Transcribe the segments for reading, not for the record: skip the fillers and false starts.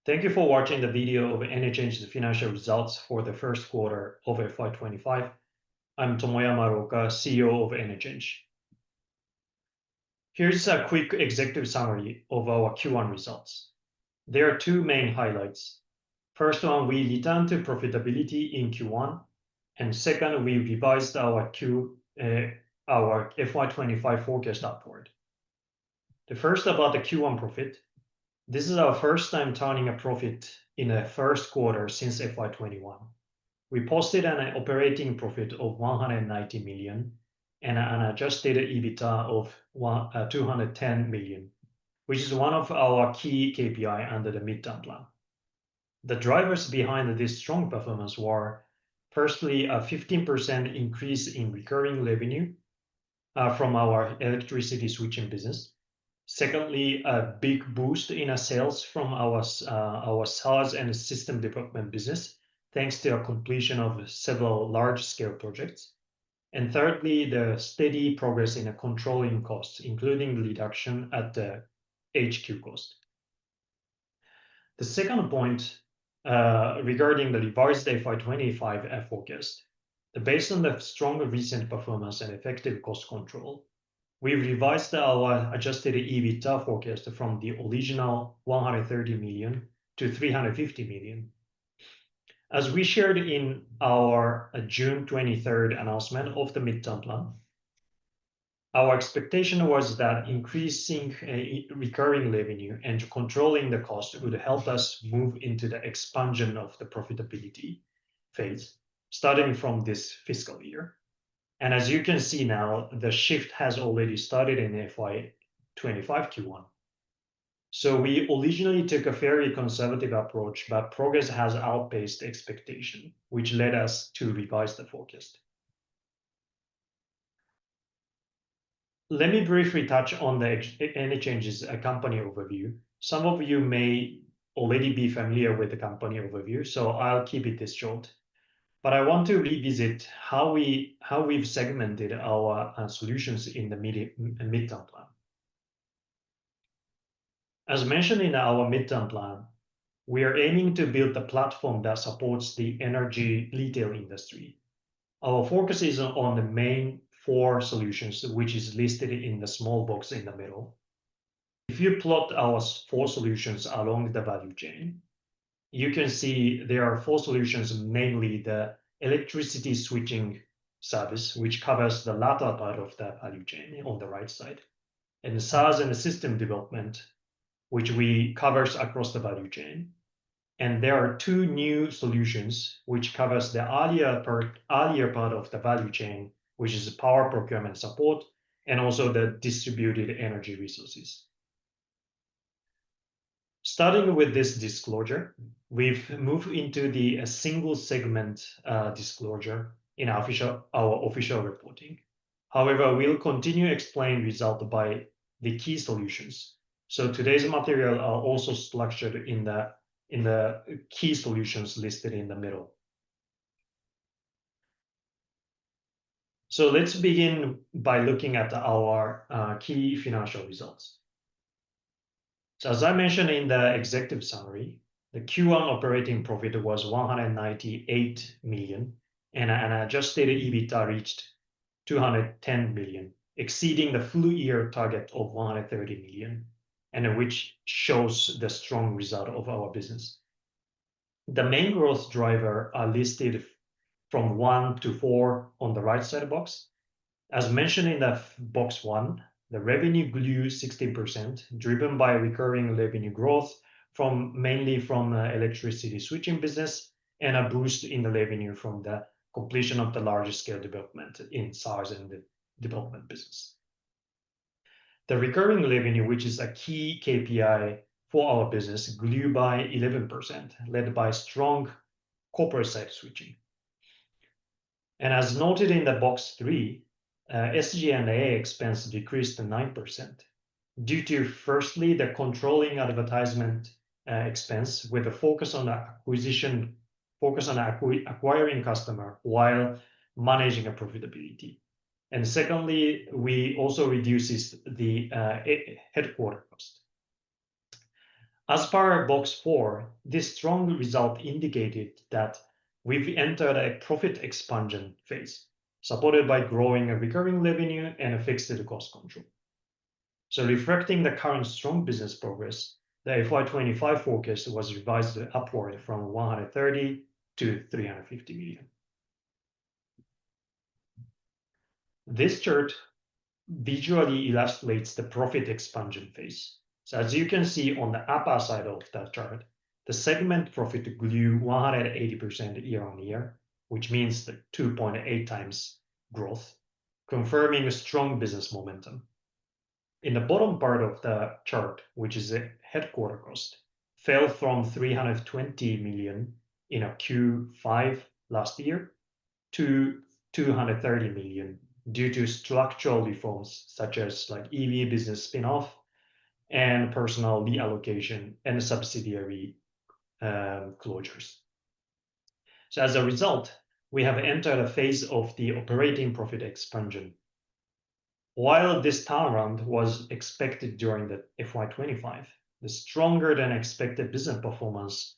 Thank you for watching the video of ENECHANGE's financial results for the first quarter of FY2025. I'm Tomoya Maruoka, CEO of ENECHANGE. Here's a quick executive summary of our Q1 results. There are two main highlights. First one, we returned to profitability in Q1, and second, we revised our FY25 forecast upward. The first about the Q1 profit. This is our first time turning a profit in the first quarter since FY21. We posted an operating profit of 190 million and an adjusted EBITDA of 210 million, which is one of our key KPI under the midterm plan. The drivers behind this strong performance were, firstly, a 15% increase in recurring revenue from our electricity switching business. Secondly, a big boost in our sales from our SaaS and system development business, thanks to a completion of several large-scale projects. And thirdly, the steady progress in controlling costs, including the reduction at the HQ cost. The second point regarding the revised FY25 forecast, based on the strong recent performance and effective cost control, we revised our adjusted EBITDA forecast from the original 130 million to 350 million. As we shared in our June 23rd announcement of the midterm plan, our expectation was that increasing recurring revenue and controlling the cost would help us move into the expansion of the profitability phase, starting from this fiscal year. And as you can see now, the shift has already started in FY25 Q1. So we originally took a fairly conservative approach, but progress has outpaced expectation, which led us to revise the forecast. Let me briefly touch on the ENECHANGE's company overview. Some of you may already be familiar with the company overview, so I'll keep it this short. But I want to revisit how we've segmented our solutions in the midterm plan. As mentioned in our midterm plan, we are aiming to build a platform that supports the energy retail industry. Our focus is on the main four solutions, which is listed in the small box in the middle. If you plot our four solutions along the value chain, you can see there are four solutions, namely the electricity switching service, which covers the latter part of the value chain on the right side, and the SaaS and the system development, which we covers across the value chain. And there are two new solutions which covers the earlier part of the value chain, which is power procurement support and also the distributed energy resources. Starting with this disclosure, we've moved into the single segment disclosure in our official reporting. However, we'll continue to explain result by the key solutions. So today's material are also structured in the key solutions listed in the middle. So let's begin by looking at our key financial results. So as I mentioned in the executive summary, the Q1 operating profit was 198 million, and an adjusted EBITDA reached 210 million, exceeding the full year target of 130 million, and which shows the strong result of our business. The main growth driver are listed from 1 to 4 on the right side box. As mentioned in the box 1, the revenue grew 16%, driven by recurring revenue growth mainly from electricity switching business and a boost in the revenue from the completion of the largest scale development in SaaS and the development business. The recurring revenue, which is a key KPI for our business, grew by 11%, led by strong corporate side switching. And as noted in the box 3, SG&A expense decreased to 9% due to, firstly, the controlling advertisement expense with a focus on acquiring customer while managing a profitability. And secondly, we also reduces the headquarter cost. As per box 4, this strong result indicated that we've entered a profit expansion phase, supported by growing a recurring revenue and a fixed cost control. So reflecting the current strong business progress, the FY25 forecast was revised upward from 130 to 350 million. This chart visually illustrates the profit expansion phase. So as you can see on the upper side of that chart, the segment profit grew 180% year on year, which means the 2.8 times growth, confirming a strong business momentum. In the bottom part of the chart, which is the headquarter cost, fell from 320 million in a Q5 last year to 230 million due to structural reforms such as like EV business spin-off and personnel reallocation and subsidiary closures. So as a result, we have entered a phase of the operating profit expansion. While this turnaround was expected during the FY25, the stronger than expected business performance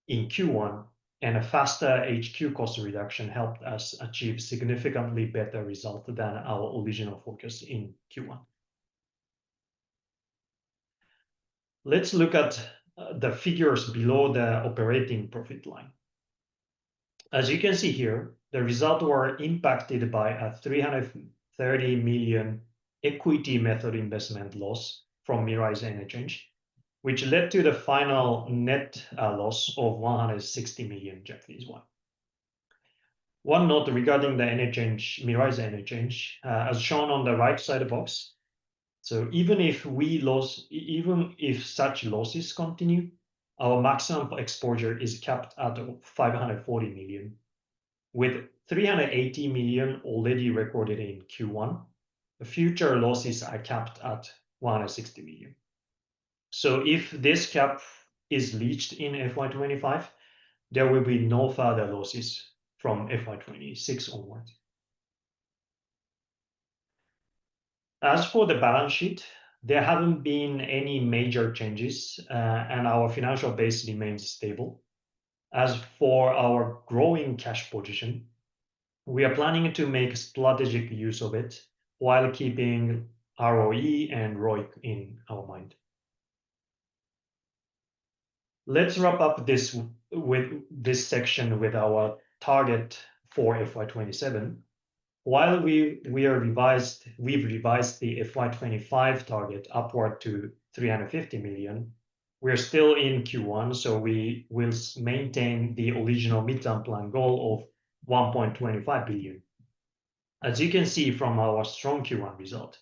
in Q1 and a faster HQ cost reduction helped us achieve significantly better result than our original focus in Q1. Let's look at the figures below the operating profit line. As you can see here, the results were impacted by a 330 million equity method investment loss from Mirai's ENECHANGE, which led to the final net loss of 160 million Japanese won. One note regarding the ENECHANGE, Mirai's ENECHANGE, as shown on the right side box. So even if such losses continue, our maximum exposure is capped at 540 million, with 380 million already recorded in Q1. The future losses are capped at 160 million. So if this cap is reached in FY25, there will be no further losses from FY26 onward. As for the balance sheet, there haven't been any major changes, and our financial base remains stable. As for our growing cash position, we are planning to make strategic use of it while keeping ROE and ROIC in our mind. Let's wrap up this section with our target for FY27. While we've revised the FY25 target upward to 350 million, we're still in Q1, so we will maintain the original midterm plan goal of 1.25 billion. As you can see from our strong Q1 result,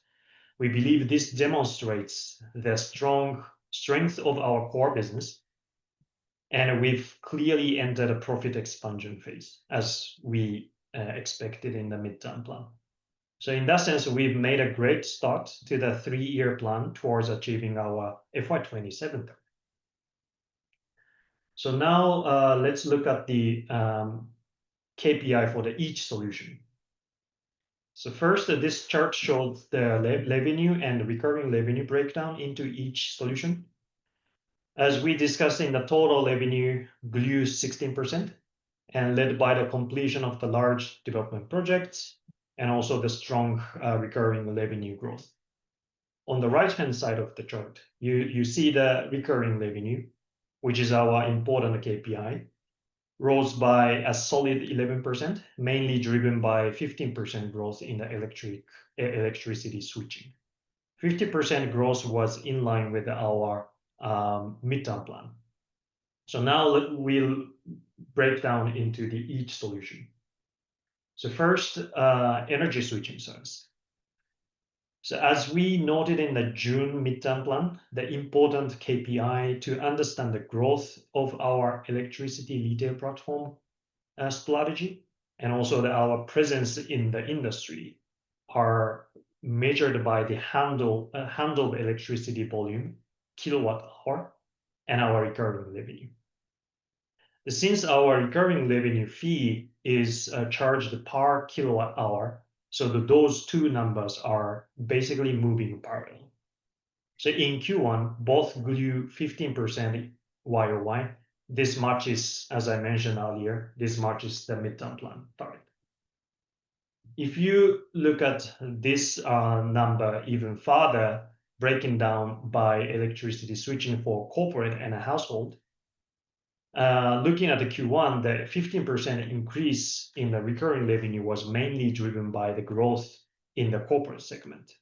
we believe this demonstrates the strength of our core business, and we've clearly entered a profit expansion phase as we expected in the midterm plan. So in that sense, we've made a great start to the 3-year plan towards achieving our FY27 target. So now let's look at the KPI for each solution. So first, this chart shows the revenue and recurring revenue breakdown into each solution. As we discussed, in the total revenue grew 16% and led by the completion of the large development projects and also the strong recurring revenue growth. On the right-hand side of the chart, you see the recurring revenue, which is our important KPI, rose by a solid 11%, mainly driven by 15% growth in the electricity switching. 50% growth was in line with our midterm plan. So now we'll break down into each solution. So first, energy switching service. So as we noted in the June midterm plan, the important KPI to understand the growth of our electricity retail platform strategy and also our presence in the industry are measured by the handled electricity volume, kilowatt hour, and our recurring revenue. Since our recurring revenue fee is charged per kilowatt hour, so those two numbers are basically moving parallel. So in Q1, both grew 15% YOY. This matches, as I mentioned earlier, this matches the midterm plan target. If you look at this number even further, breaking down by electricity switching for corporate and a household, looking at the Q1, the 15% increase in the recurring revenue was mainly driven by the growth in the corporate segment.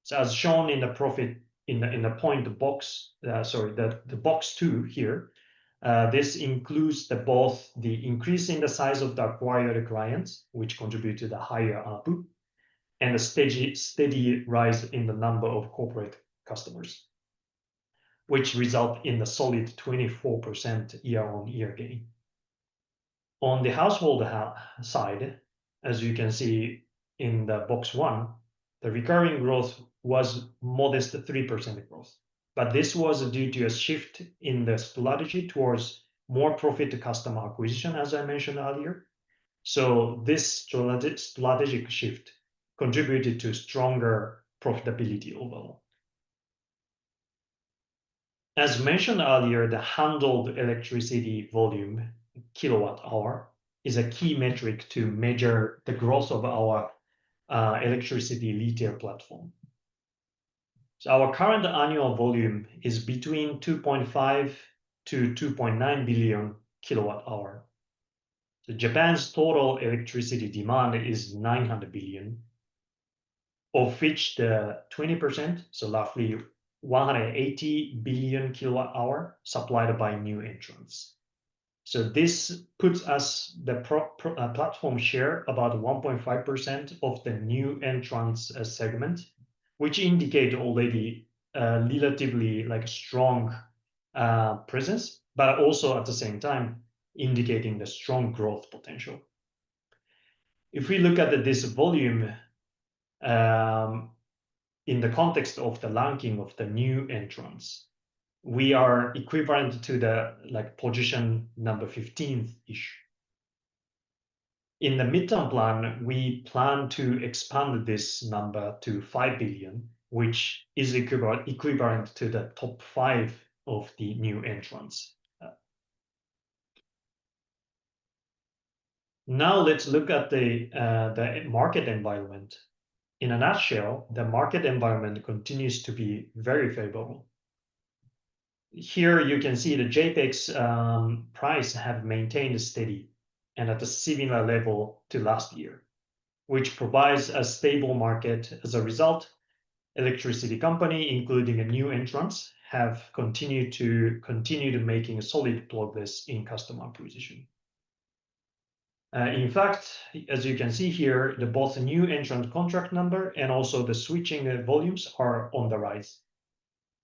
So as shown in the profit in the point box, the box 2 here, this includes both the increase in the size of the acquired clients, which contribute to the higher ARPU, and a steady rise in the number of corporate customers, which result in the solid 24% year-on-year gain. On the household side, as you can see in the box 1, the recurring growth was modest 3% growth. But this was due to a shift in the strategy towards more profit customer acquisition, as I mentioned earlier. So this strategic shift contributed to stronger profitability overall. As mentioned earlier, the handled electricity volume, kilowatt hour, is a key metric to measure the growth of our electricity retail platform. So our current annual volume is between 2.5 to 2.9 billion kilowatt hour. So Japan's total electricity demand is 900 billion, of which the 20%, so roughly 180 billion kilowatt hour, supplied by new entrants. So this puts us the platform share about 1.5% of the new entrants segment, which indicate already relatively like strong presence, but also at the same time indicating the strong growth potential. If we look at this volume in the context of the ranking of the new entrants, we are equivalent to the position number 15-ish. In the midterm plan, we plan to expand this number to 5 billion, which is equivalent to the top 5 of the new entrants. Now let's look at the market environment. In a nutshell, the market environment continues to be very favorable. Here you can see the JPEG's price have maintained steady and at a similar level to last year, which provides a stable market. As a result, electricity company, including a new entrants, have continued making solid progress in customer acquisition. In fact, as you can see here, both the new entrant contract number and also the switching volumes are on the rise.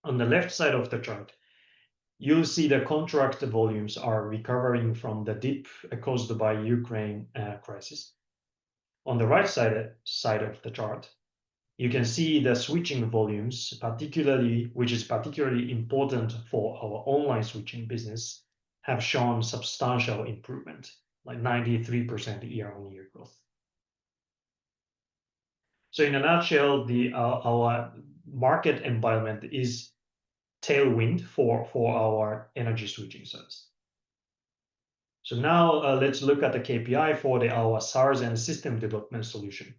On the left side of the chart, you'll see the contract volumes are recovering from the dip caused by Ukraine crisis. On the right side of the chart, you can see the switching volumes, which is particularly important for our online switching business, have shown substantial improvement, like 93% year-on-year growth. So in a nutshell, our market environment is tailwind for our energy switching service. So now let's look at the KPI for our SaaS and system development solution.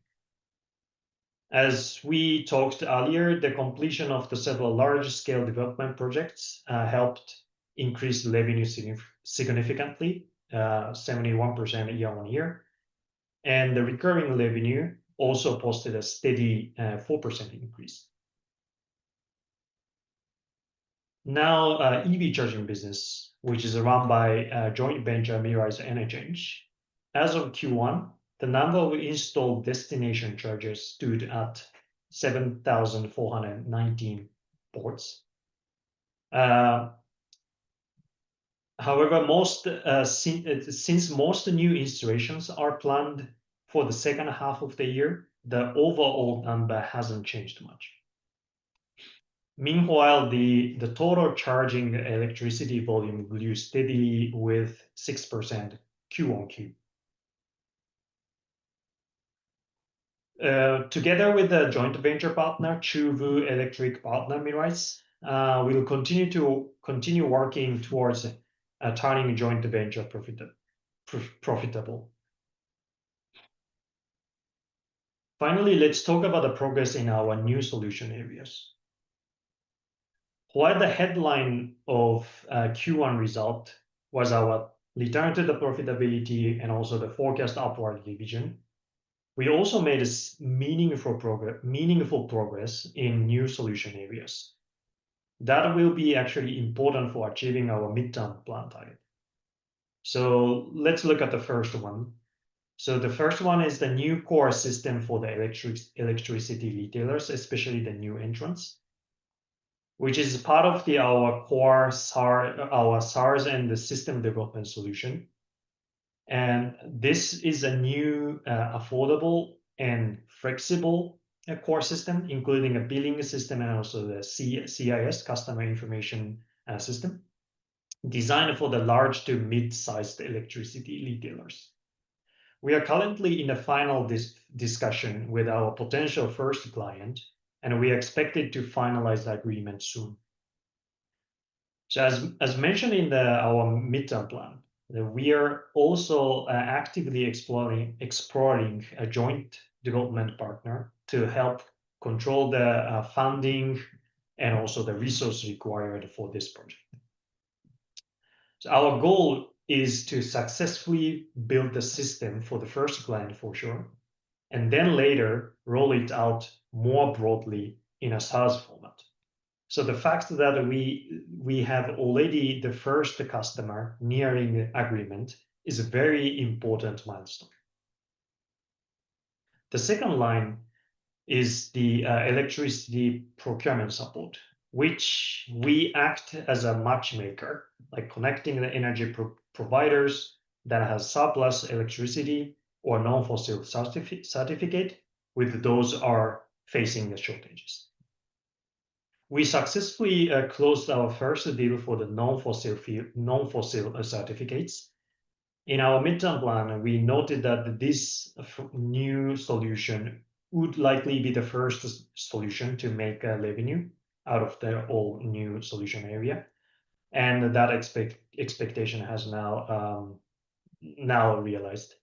As we talked earlier, the completion of the several large-scale development projects helped increase the revenue significantly, 71% year-on-year. And the recurring revenue also posted a steady 4% increase. Now, EV charging business, which is run by joint venture Mirai's ENECHANGE. As of Q1, the number of installed destination chargers stood at 7,419 ports. However, since most new installations are planned for the second half of the year, the overall number hasn't changed much. Meanwhile, the total charging electricity volume grew steadily with 6% Q on Q. Together with the joint venture partner, Chuvu Electric Partner Mirais, we'll continue working towards turning joint venture profitable. Finally, let's talk about the progress in our new solution areas. While the headline of Q1 result was our return to the profitability and also the forecast upward revision, we also made a meaningful progress in new solution areas. That will be actually important for achieving our midterm plan target. So let's look at the first one. So the first one is the new core system for the electricity retailers, especially the new entrants, which is part of our core SaaS and the system development solution. And this is a new, affordable and flexible core system, including a billing system and also the CIS, customer information system, designed for the large to mid-sized electricity retailers. We are currently in the final discussion with our potential first client, and we are expected to finalize the agreement soon. So as mentioned in our midterm plan, we are also actively exploring a joint development partner to help control the funding and also the resource required for this project. So our goal is to successfully build the system for the first client for sure, and then later roll it out more broadly in a SaaS format. So the fact that we have already the first customer nearing agreement is a very important milestone. The second line is the electricity procurement support, which we act as a matchmaker, like connecting the energy providers that has surplus electricity or non-fossil certificate with those are facing the shortages. We successfully closed our first deal for the non-fossil certificates. In our midterm plan, we noted that this new solution would likely be the first solution to make a revenue out of the all new solution area, and that expectation has now realized.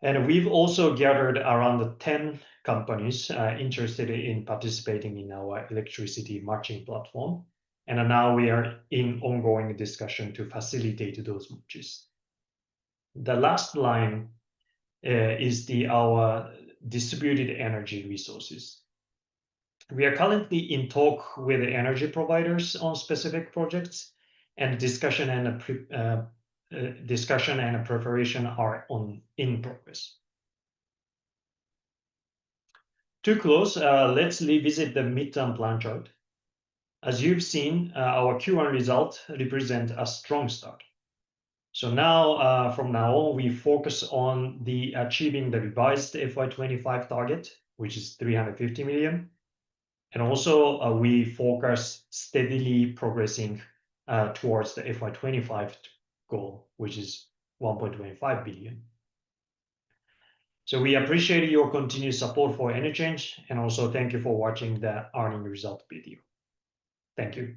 And we've also gathered around 10 companies interested in participating in our electricity matching platform. And now we are in ongoing discussion to facilitate those matches. The last line is our distributed energy resources. We are currently in talk with the energy providers on specific projects, and discussion and preparation are in progress. To close, let's revisit the midterm plan chart. As you've seen, our Q1 result represent a strong start. So now, from now on, we focus on achieving the revised FY2025 target, which is 350 million. And also, we focus steadily progressing towards the FY2025 goal, which is 1.25 billion. So we appreciate your continued support for ENECHANGE, and also thank you for watching the earnings result video. Thank you.